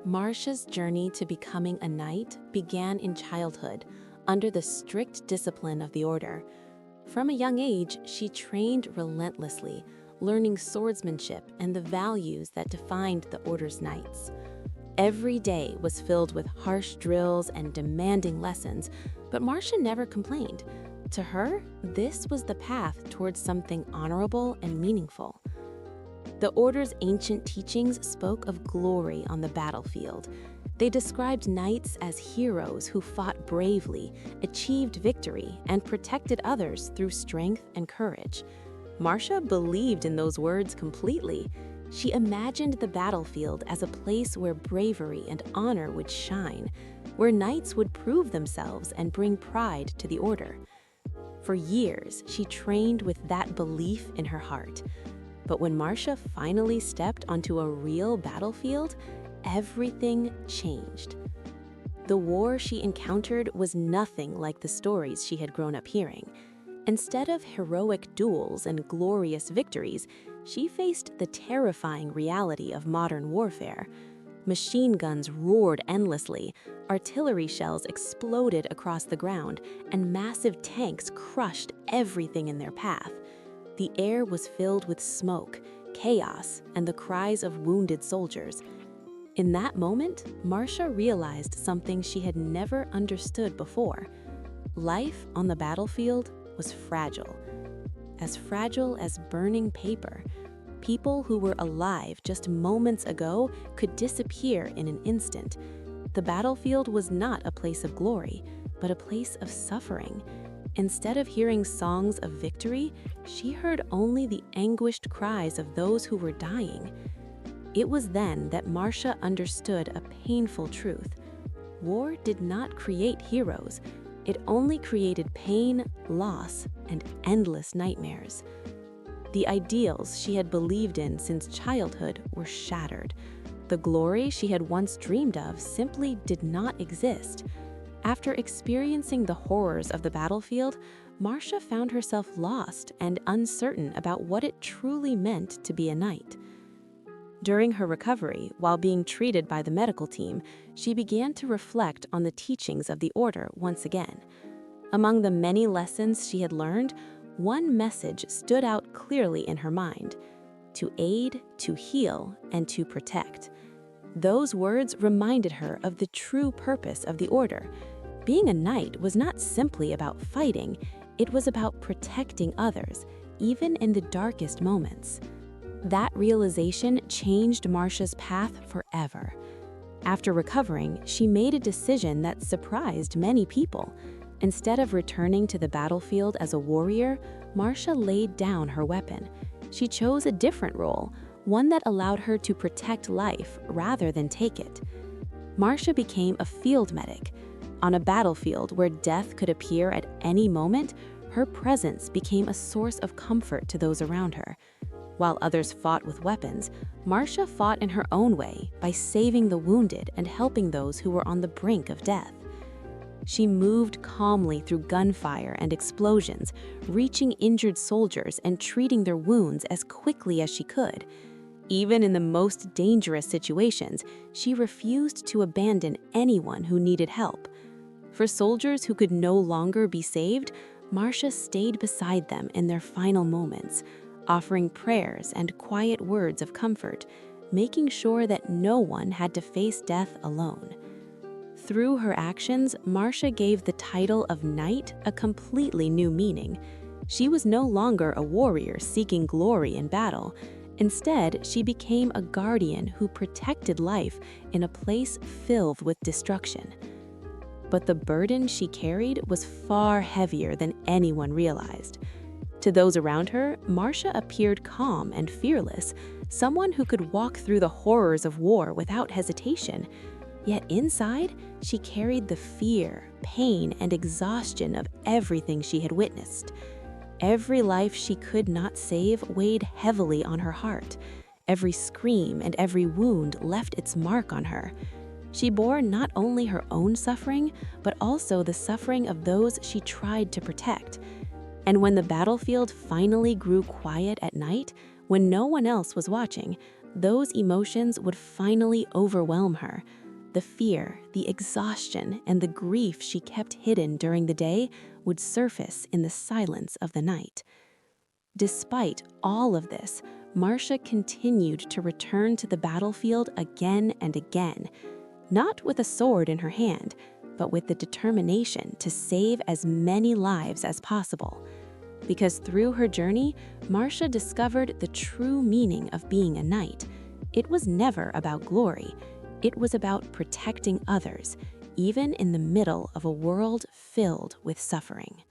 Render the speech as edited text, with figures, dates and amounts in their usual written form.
Marsha's journey to becoming a knight began in childhood, under the strict discipline of the order. From a young age, she trained relentlessly, learning swordsmanship and the values that defined the order's knights. Every day was filled with harsh drills and demanding lessons, but Marsha never complained. To her, this was the path towards something honorable and meaningful. The order's ancient teachings spoke of glory on the battlefield. They described knights as heroes who fought bravely, achieved victory, and protected others through strength and courage. Marsha believed in those words completely. She imagined the battlefield as a place where bravery and honor would shine, where knights would prove themselves and bring pride to the order. For years, she trained with that belief in her heart. But when Marsha finally stepped onto a real battlefield, everything changed. The war she encountered was nothing like the stories she had grown up hearing. Instead of heroic duels and glorious victories, she faced the terrifying reality of modern warfare. Machine guns roared endlessly, artillery shells exploded across the ground, and massive tanks crushed everything in their path. The air was filled with smoke, chaos, and the cries of wounded soldiers. In that moment, Marsha realized something she had never understood before. Life on the battlefield was fragile as burning paper. People who were alive just moments ago could disappear in an instant. The battlefield was not a place of glory, but a place of suffering. Instead of hearing songs of victory, she heard only the anguished cries of those who were dying. It was then that Marsha understood a painful truth. War did not create heroes. It only created pain, loss, and endless nightmares. The ideals she had believed in since childhood were shattered. The glory she had once dreamed of simply did not exist. After experiencing the horrors of the battlefield, Marsha found herself lost and uncertain about what it truly meant to be a knight. During her recovery, while being treated by the medical team, she began to reflect on the teachings of the order once again. Among the many lessons she had learned, one message stood out clearly in her mind: to aid, to heal, and to protect. Those words reminded her of the true purpose of the order. Being a knight was not simply about fighting, it was about protecting others, even in the darkest moments. That realization changed Marsha's path forever. After recovering, she made a decision that surprised many people. Instead of returning to the battlefield as a warrior, Marsha laid down her weapon. She chose a different role, one that allowed her to protect life rather than take it. Marsha became a field medic. On a battlefield where death could appear at any moment, her presence became a source of comfort to those around her. While others fought with weapons, Marsha fought in her own way by saving the wounded and helping those who were on the brink of death. She moved calmly through gunfire and explosions, reaching injured soldiers and treating their wounds as quickly as she could. Even in the most dangerous situations, she refused to abandon anyone who needed help. For soldiers who could no longer be saved, Marsha stayed beside them in their final moments, offering prayers and quiet words of comfort, making sure that no one had to face death alone. Through her actions, Marsha gave the title of knight a completely new meaning. She was no longer a warrior seeking glory in battle. Instead, she became a guardian who protected life in a place filled with destruction. But the burden she carried was far heavier than anyone realized. To those around her, Marsha appeared calm and fearless, someone who could walk through the horrors of war without hesitation. Yet inside, she carried the fear, pain, and exhaustion of everything she had witnessed. Every life she could not save weighed heavily on her heart. Every scream and every wound left its mark on her. She bore not only her own suffering, but also the suffering of those she tried to protect. And when the battlefield finally grew quiet at night, when no one else was watching, those emotions would finally overwhelm her. The fear, the exhaustion, and the grief she kept hidden during the day would surface in the silence of the night. Despite all of this, Marsha continued to return to the battlefield again and again, not with a sword in her hand, but with the determination to save as many lives as possible. Because through her journey, Marsha discovered the true meaning of being a knight. It was never about glory. It was about protecting others, even in the middle of a world filled with suffering.